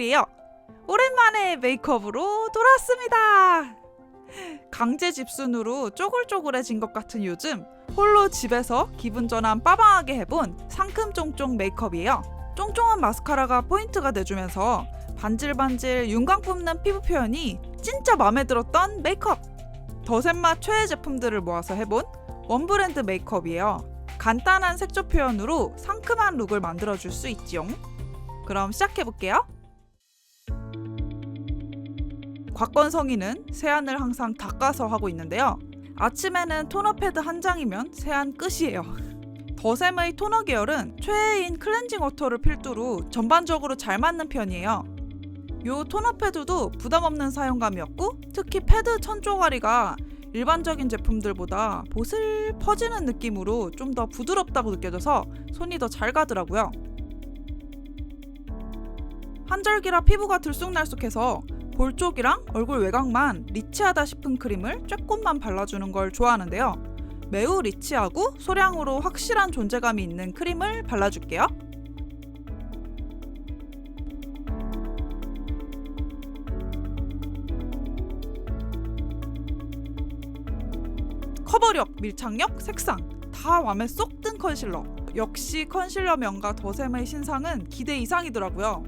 얼굴이에요. 오랜만에 메이크업으로 돌아왔습니다. 강제 집순으로 쪼글쪼글해진 것 같은 요즘 홀로 집에서 기분 전환 빠방하게 해본 상큼쫑쫑 메이크업이에요. 쫑쫑한 마스카라가 포인트가 돼주면서 반질반질 윤광 뿜는 피부 표현이 진짜 마음에 들었던 메이크업. 더샘맛 최애 제품들을 모아서 해본 원브랜드 메이크업이에요. 간단한 색조 표현으로 상큼한 룩을 만들어줄 수 있지요. 그럼 시작해볼게요. 곽건성이는 세안을 항상 닦아서 하고 있는데요. 아침에는 토너 패드 한 장이면 세안 끝이에요. 더샘의 토너 계열은 최애인 클렌징 워터를 필두로 전반적으로 잘 맞는 편이에요. 요 토너 패드도 부담없는 사용감이었고, 특히 패드 천조가리가 일반적인 제품들보다 보슬 퍼지는 느낌으로 좀 더 부드럽다고 느껴져서 손이 더 잘 가더라고요. 한절기라 피부가 들쑥날쑥해서 볼 쪽이랑 얼굴 외곽만 리치하다 싶은 크림을 조금만 발라주는 걸 좋아하는데요. 매우 리치하고 소량으로 확실한 존재감이 있는 크림을 발라줄게요. 커버력, 밀착력, 색상 다 맘에 쏙 든 컨실러. 역시 컨실러 명가 더샘의 신상은 기대 이상이더라고요.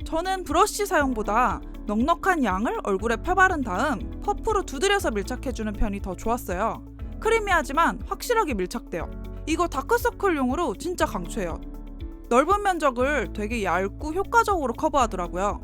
저는 브러쉬 사용보다 넉넉한 양을 얼굴에 펴바른 다음 퍼프로 두드려서 밀착해주는 편이 더 좋았어요. 크리미하지만 확실하게 밀착돼요. 이거 다크서클용으로 진짜 강추해요. 넓은 면적을 되게 얇고 효과적으로 커버하더라고요.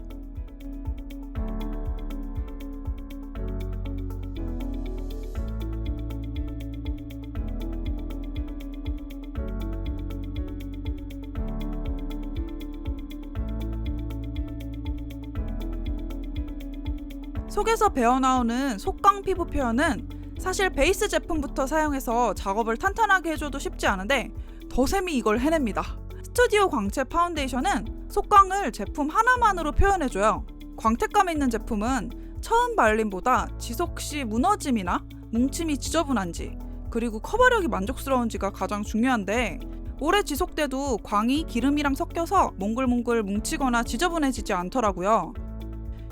속에서 배어나오는 속광 피부 표현은 사실 베이스 제품부터 사용해서 작업을 탄탄하게 해줘도 쉽지 않은데 더샘이 이걸 해냅니다. 스튜디오 광채 파운데이션은 속광을 제품 하나만으로 표현해줘요. 광택감 있는 제품은 처음 발림보다 지속시 무너짐이나 뭉침이 지저분한지, 그리고 커버력이 만족스러운지가 가장 중요한데, 오래 지속돼도 광이 기름이랑 섞여서 몽글몽글 뭉치거나 지저분해지지 않더라고요.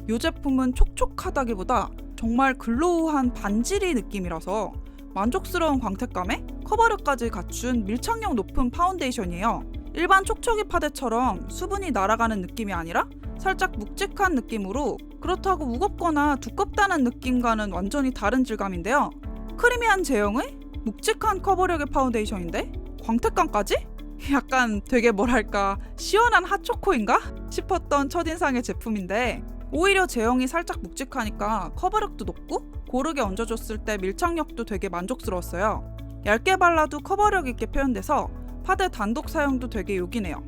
이 제품은 촉촉하다기보다 정말 글로우한 반지리 느낌이라서 만족스러운 광택감에 커버력까지 갖춘 밀착력 높은 파운데이션이에요. 일반 촉촉이 파데처럼 수분이 날아가는 느낌이 아니라 살짝 묵직한 느낌으로, 그렇다고 무겁거나 두껍다는 느낌과는 완전히 다른 질감인데요. 크리미한 제형의 묵직한 커버력의 파운데이션인데 광택감까지? 약간 되게 뭐랄까 시원한 핫초코인가? 싶었던 첫인상의 제품인데, 오히려 제형이 살짝 묵직하니까 커버력도 높고 고르게 얹어줬을 때 밀착력도 되게 만족스러웠어요. 얇게 발라도 커버력 있게 표현돼서 파데 단독 사용도 되게 요긴해요.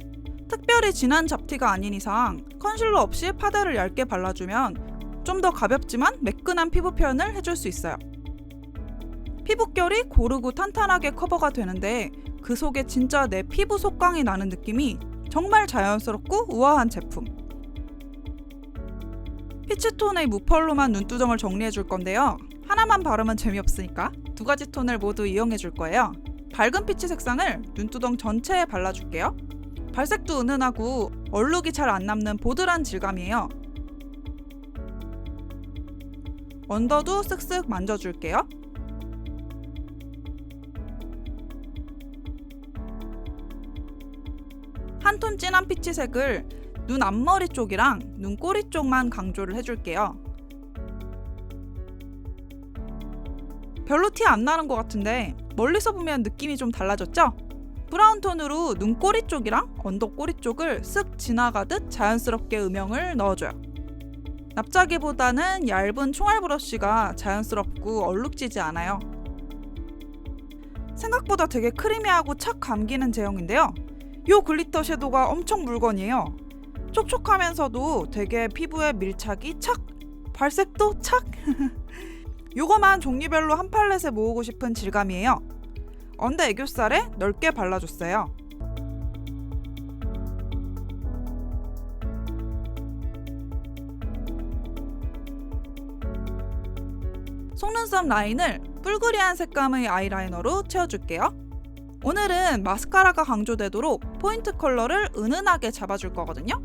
특별히 진한 잡티가 아닌 이상 컨실러 없이 파데를 얇게 발라주면 좀 더 가볍지만 매끈한 피부 표현을 해줄 수 있어요. 피부결이 고르고 탄탄하게 커버가 되는데 그 속에 진짜 내 피부 속광이 나는 느낌이 정말 자연스럽고 우아한 제품. 피치톤의 무펄로만 눈두덩을 정리해줄 건데요. 하나만 바르면 재미없으니까 두 가지 톤을 모두 이용해줄 거예요. 밝은 피치 색상을 눈두덩 전체에 발라줄게요. 발색도 은은하고 얼룩이 잘 안 남는 보드란 질감이에요. 언더도 쓱쓱 만져줄게요. 한 톤 진한 피치색을 눈 앞머리 쪽이랑 눈꼬리 쪽만 강조를 해줄게요. 별로 티 안 나는 것 같은데 멀리서 보면 느낌이 좀 달라졌죠? 브라운 톤으로 눈꼬리 쪽이랑 언더꼬리 쪽을 쓱 지나가듯 자연스럽게 음영을 넣어줘요. 납작이보다는 얇은 총알 브러쉬가 자연스럽고 얼룩지지 않아요. 생각보다 되게 크리미하고 착 감기는 제형인데요. 이 글리터 섀도우가 엄청 물건이에요. 촉촉하면서도 되게 피부에 밀착이 착! 발색도 착! 요거만 종류별로 한 팔렛에 모으고 싶은 질감이에요. 언더 애교살에 넓게 발라줬어요. 속눈썹 라인을 뿔그리한 색감의 아이라이너로 채워줄게요. 오늘은 마스카라가 강조되도록 포인트 컬러를 은은하게 잡아줄 거거든요.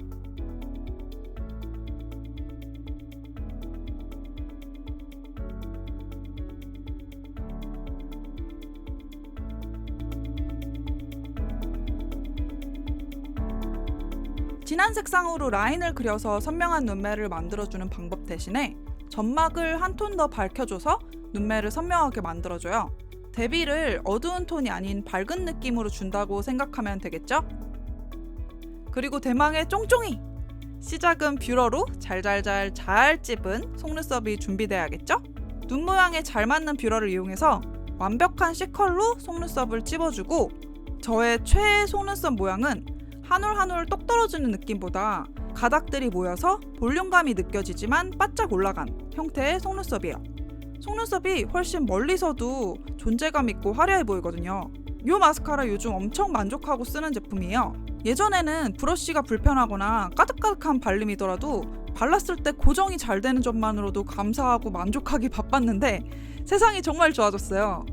진한 색상으로 라인을 그려서 선명한 눈매를 만들어주는 방법 대신에 점막을 한 톤 더 밝혀줘서 눈매를 선명하게 만들어줘요. 대비를 어두운 톤이 아닌 밝은 느낌으로 준다고 생각하면 되겠죠? 그리고 대망의 쫑쫑이! 시작은 뷰러로 잘 찝은 속눈썹이 준비돼야겠죠? 눈 모양에 잘 맞는 뷰러를 이용해서 완벽한 C컬로 속눈썹을 찝어주고, 저의 최애 속눈썹 모양은 한 올 한 올 똑 떨어지는 느낌보다 가닥들이 모여서 볼륨감이 느껴지지만 바짝 올라간 형태의 속눈썹이에요. 속눈썹이 훨씬 멀리서도 존재감 있고 화려해 보이거든요. 이 마스카라 요즘 엄청 만족하고 쓰는 제품이에요. 예전에는 브러쉬가 불편하거나 까득까득한 발림이더라도 발랐을 때 고정이 잘 되는 점만으로도 감사하고 만족하기 바빴는데 세상이 정말 좋아졌어요.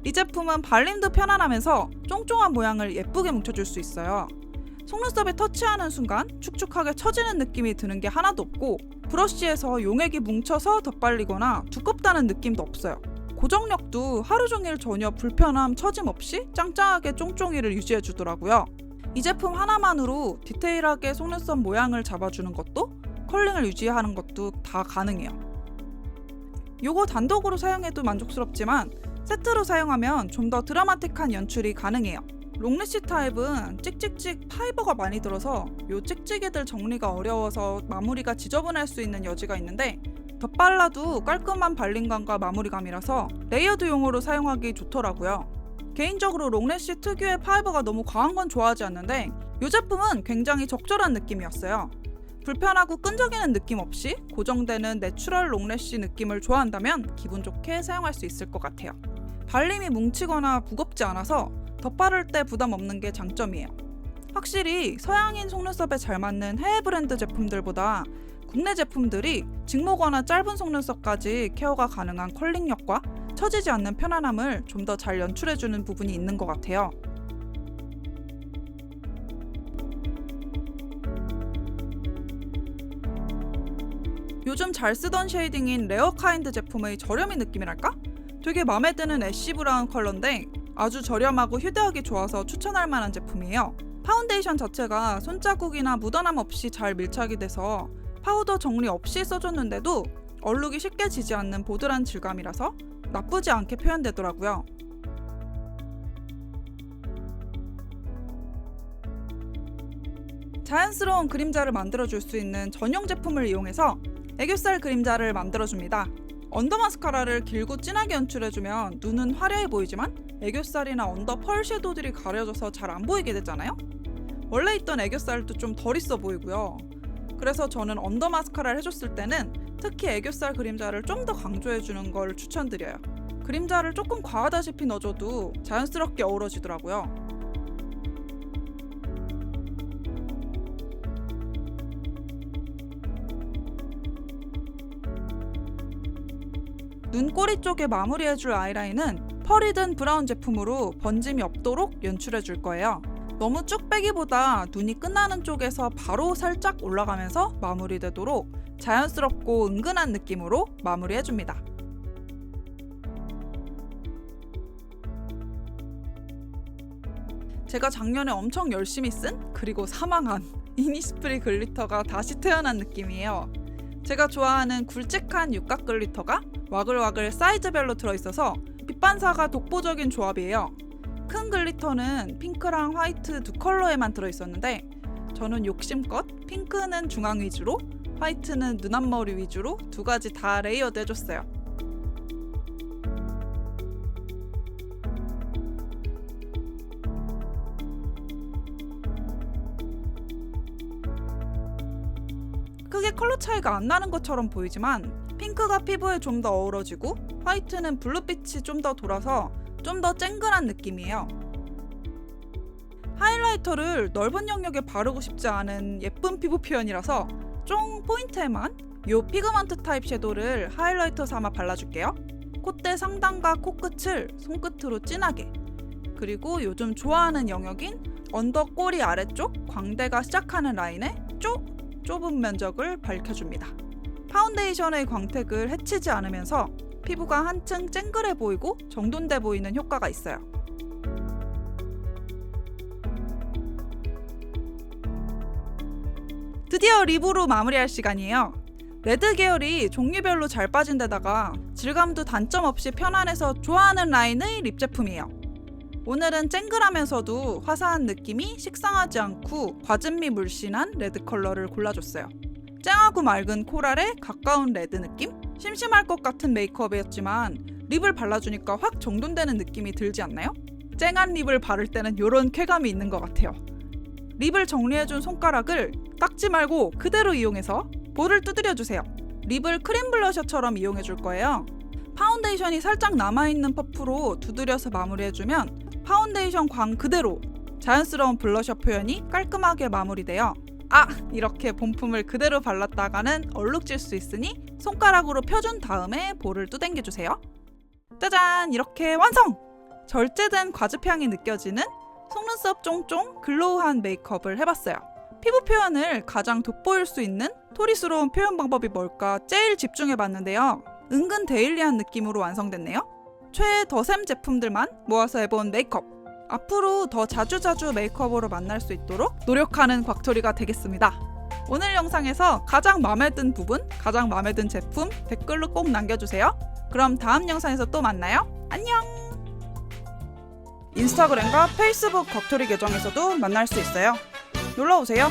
이 제품은 발림도 편안하면서 쫑쫑한 모양을 예쁘게 뭉쳐줄 수 있어요. 속눈썹에 터치하는 순간 축축하게 처지는 느낌이 드는 게 하나도 없고, 브러쉬에서 용액이 뭉쳐서 덧발리거나 두껍다는 느낌도 없어요. 고정력도 하루 종일 전혀 불편함, 처짐 없이 짱짱하게 쫑쫑이를 유지해주더라고요. 이 제품 하나만으로 디테일하게 속눈썹 모양을 잡아주는 것도, 컬링을 유지하는 것도 다 가능해요. 요거 단독으로 사용해도 만족스럽지만 세트로 사용하면 좀 더 드라마틱한 연출이 가능해요. 롱래쉬 타입은 찍찍찍 파이버가 많이 들어서 요 찍찍이들 정리가 어려워서 마무리가 지저분할 수 있는 여지가 있는데, 덧발라도 깔끔한 발림감과 마무리감이라서 레이어드용으로 사용하기 좋더라고요. 개인적으로 롱래쉬 특유의 파이버가 너무 과한 건 좋아하지 않는데 이 제품은 굉장히 적절한 느낌이었어요. 불편하고 끈적이는 느낌 없이 고정되는 내추럴 롱래쉬 느낌을 좋아한다면 기분 좋게 사용할 수 있을 것 같아요. 발림이 뭉치거나 무겁지 않아서 덧바를 때 부담 없는 게 장점이에요. 확실히 서양인 속눈썹에 잘 맞는 해외 브랜드 제품들보다 국내 제품들이 직모거나 짧은 속눈썹까지 케어가 가능한 컬링력과 처지지 않는 편안함을 좀 더 잘 연출해주는 부분이 있는 것 같아요. 요즘 잘 쓰던 쉐이딩인 레어카인드 제품의 저렴이 느낌이랄까? 되게 마음에 드는 애쉬 브라운 컬러인데 아주 저렴하고 휴대하기 좋아서 추천할 만한 제품이에요. 파운데이션 자체가 손자국이나 묻어남 없이 잘 밀착이 돼서 파우더 정리 없이 써줬는데도 얼룩이 쉽게 지지 않는 보드란 질감이라서 나쁘지 않게 표현되더라고요. 자연스러운 그림자를 만들어줄 수 있는 전용 제품을 이용해서 애교살 그림자를 만들어줍니다. 언더 마스카라를 길고 진하게 연출해주면 눈은 화려해 보이지만 애교살이나 언더 펄 섀도우들이 가려져서 잘 안 보이게 되잖아요? 원래 있던 애교살도 좀 덜 있어 보이고요. 그래서 저는 언더 마스카라를 해줬을 때는 특히 애교살 그림자를 좀 더 강조해주는 걸 추천드려요. 그림자를 조금 과하다시피 넣어줘도 자연스럽게 어우러지더라고요. 눈꼬리 쪽에 마무리해줄 아이라인은 펄이 든 브라운 제품으로 번짐이 없도록 연출해줄 거예요. 너무 쭉 빼기보다 눈이 끝나는 쪽에서 바로 살짝 올라가면서 마무리되도록 자연스럽고 은근한 느낌으로 마무리해줍니다. 제가 작년에 엄청 열심히 쓴 그리고 사망한 이니스프리 글리터가 다시 태어난 느낌이에요. 제가 좋아하는 굵직한 육각 글리터가 와글와글 사이즈별로 들어있어서 빛 반사가 독보적인 조합이에요. 큰 글리터는 핑크랑 화이트 두 컬러에만 들어있었는데 저는 욕심껏 핑크는 중앙 위주로 화이트는 눈 앞머리 위주로 두 가지 다 레이어드 해줬어요. 크게 컬러 차이가 안 나는 것처럼 보이지만 핑크가 피부에 좀 더 어우러지고 화이트는 블루빛이 좀 더 돌아서 좀 더 쨍글한 느낌이에요. 하이라이터를 넓은 영역에 바르고 싶지 않은 예쁜 피부 표현이라서 쫑 포인트에만 이 피그먼트 타입 섀도우를 하이라이터 삼아 발라줄게요. 콧대 상단과 코끝을 손끝으로 진하게, 그리고 요즘 좋아하는 영역인 언더 꼬리 아래쪽 광대가 시작하는 라인에 좁은 면적을 밝혀줍니다. 파운데이션의 광택을 해치지 않으면서 피부가 한층 쨍글해 보이고 정돈돼 보이는 효과가 있어요. 드디어 립으로 마무리할 시간이에요. 레드 계열이 종류별로 잘 빠진 데다가 질감도 단점 없이 편안해서 좋아하는 라인의 립 제품이에요. 오늘은 쨍글하면서도 화사한 느낌이 식상하지 않고 과즙미 물씬한 레드 컬러를 골라줬어요. 쨍하고 맑은 코랄에 가까운 레드 느낌? 심심할 것 같은 메이크업이었지만 립을 발라주니까 확 정돈되는 느낌이 들지 않나요? 쨍한 립을 바를 때는 이런 쾌감이 있는 것 같아요. 립을 정리해준 손가락을 닦지 말고 그대로 이용해서 볼을 두드려주세요. 립을 크림 블러셔처럼 이용해줄 거예요. 파운데이션이 살짝 남아있는 퍼프로 두드려서 마무리해주면 파운데이션 광 그대로 자연스러운 블러셔 표현이 깔끔하게 마무리돼요. 이렇게 본품을 그대로 발랐다가는 얼룩질 수 있으니 손가락으로 펴준 다음에 볼을 뚜당겨주세요. 짜잔! 이렇게 완성! 절제된 과즙향이 느껴지는 속눈썹 쫑쫑 글로우한 메이크업을 해봤어요. 피부 표현을 가장 돋보일 수 있는 토리스러운 표현 방법이 뭘까 제일 집중해봤는데요. 은근 데일리한 느낌으로 완성됐네요. 최애 더샘 제품들만 모아서 해본 메이크업. 앞으로 더 자주자주 메이크업으로 만날 수 있도록 노력하는 곽토리가 되겠습니다. 오늘 영상에서 가장 마음에 든 부분, 가장 마음에 든 제품 댓글로 꼭 남겨주세요. 그럼 다음 영상에서 또 만나요. 안녕! 인스타그램과 페이스북 곽토리 계정에서도 만날 수 있어요. 놀러오세요.